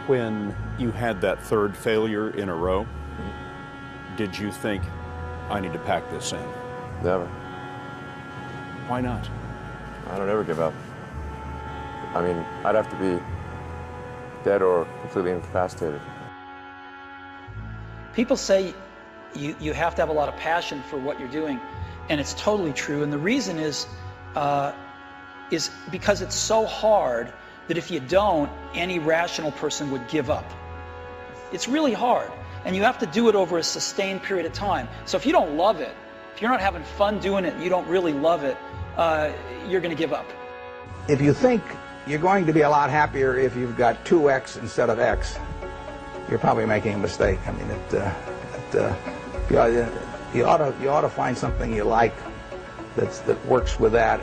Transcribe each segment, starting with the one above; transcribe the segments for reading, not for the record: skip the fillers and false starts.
When you had that third failure in a row, did you think, I need to pack this in? Never. Why not? I don't ever give up. I mean, I'd have to be dead or completely incapacitated. People say you have to have a lot of passion for what you're doing, and it's totally true. And the reason is because it's so hard that if you don't, any rational person would give up. It's really hard, and you have to do it over a sustained period of time. So if you don't love it, if you're not having fun doing it and you don't really love it, you're going to give up. If you think you're going to be a lot happier if you've got 2X instead of X, you're probably making a mistake. I mean, you ought to find something you like that works with that,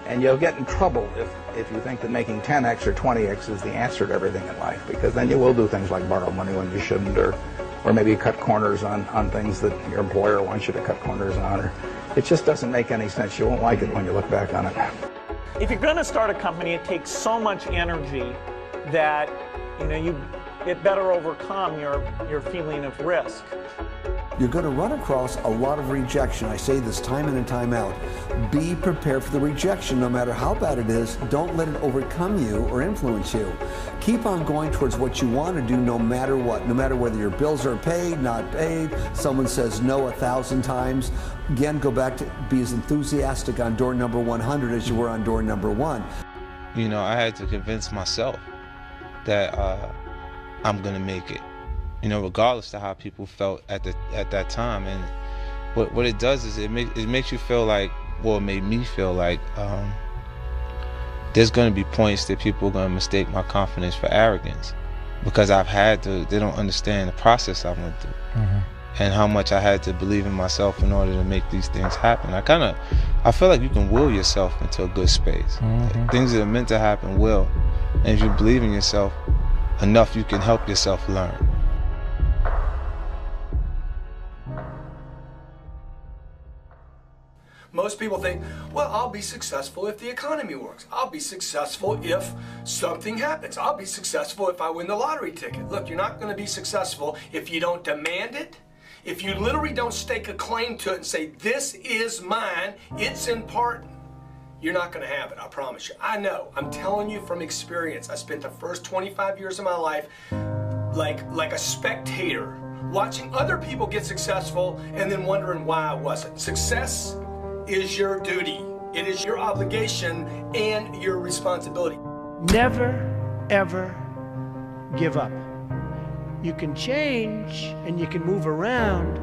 and you'll get in trouble if you think that making 10X or 20X is the answer to everything in life, because then you will do things like borrow money when you shouldn't, or maybe cut corners on things that your employer wants you to cut corners on. Or it just doesn't make any sense. You won't like it when you look back on it. If you're going to start a company, it takes so much energy that it better overcome your feeling of risk. You're going to run across a lot of rejection. I say this time in and time out. Be prepared for the rejection, no matter how bad it is. Don't let it overcome you or influence you. Keep on going towards what you want to do no matter what. No matter whether your bills are paid, not paid, someone says no 1,000 times. Again, go back to be as enthusiastic on door number 100 as you were on door number 1. You know, I had to convince myself that I'm going to make it. You know, regardless of how people felt at that time. And what it does is it makes you feel like, well, it made me feel like there's going to be points that people are going to mistake my confidence for arrogance, because they don't understand the process I went through. Mm-hmm. And how much I had to believe in myself in order to make these things happen. I feel like you can will yourself into a good space. Mm-hmm. Things that are meant to happen will. And if you believe in yourself enough, you can help yourself learn. Most people think, well, I'll be successful if the economy works. I'll be successful if something happens. I'll be successful if I win the lottery ticket. Look, you're not going to be successful if you don't demand it. If you literally don't stake a claim to it and say, this is mine, it's important, you're not going to have it, I promise you. I know. I'm telling you from experience. I spent the first 25 years of my life like a spectator, watching other people get successful and then wondering why I wasn't. Success is your duty. It is your obligation and your responsibility. Never, ever give up. You can change and you can move around,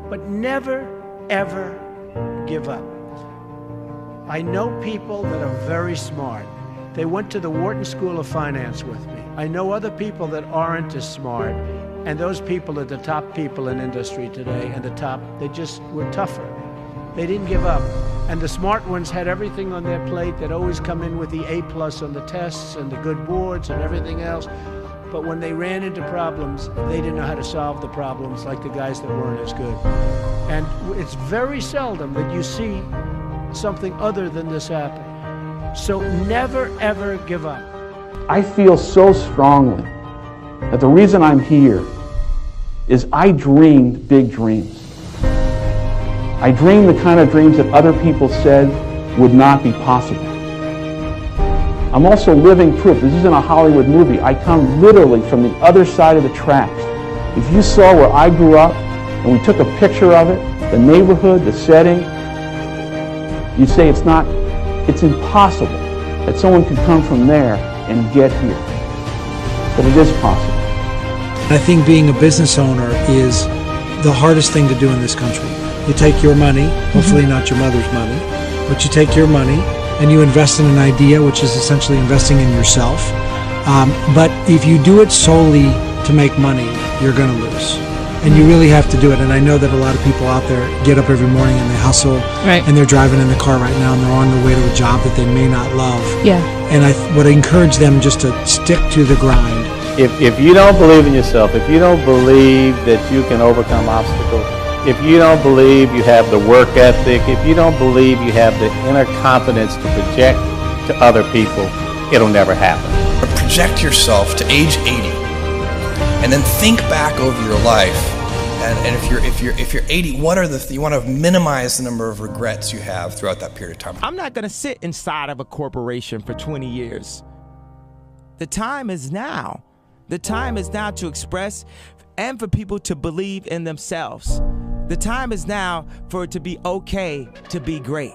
but never, ever give up. I know people that are very smart. They went to the Wharton School of Finance with me. I know other people that aren't as smart, and those people are the top people in industry today, and they just were tougher. They didn't give up. And the smart ones had everything on their plate. They'd always come in with the A+ on the tests and the good boards and everything else. But when they ran into problems, they didn't know how to solve the problems like the guys that weren't as good. And it's very seldom that you see something other than this happen. So never, ever give up. I feel so strongly that the reason I'm here is I dreamed big dreams. I dreamed the kind of dreams that other people said would not be possible. I'm also living proof. This isn't a Hollywood movie. I come literally from the other side of the tracks. If you saw where I grew up and we took a picture of it, the neighborhood, the setting, you'd say it's impossible that someone could come from there and get here. But it is possible. I think being a business owner is the hardest thing to do in this country. You take your money, hopefully not your mother's money, but you take your money and you invest in an idea, which is essentially investing in yourself. But if you do it solely to make money, you're going to lose. And you really have to do it. And I know that a lot of people out there get up every morning and they hustle, right, and they're driving in the car right now and they're on their way to a job that they may not love. Yeah. And I would encourage them just to stick to the grind. If you don't believe in yourself, if you don't believe that you can overcome obstacles, if you don't believe you have the work ethic, if you don't believe you have the inner confidence to project to other people, it'll never happen. project yourself to age 80, and then think back over your life. And if you're 80, what are you want to minimize the number of regrets you have throughout that period of time. I'm not going to sit inside of a corporation for 20 years. The time is now. The time is now to express and for people to believe in themselves. The time is now for it to be okay to be great.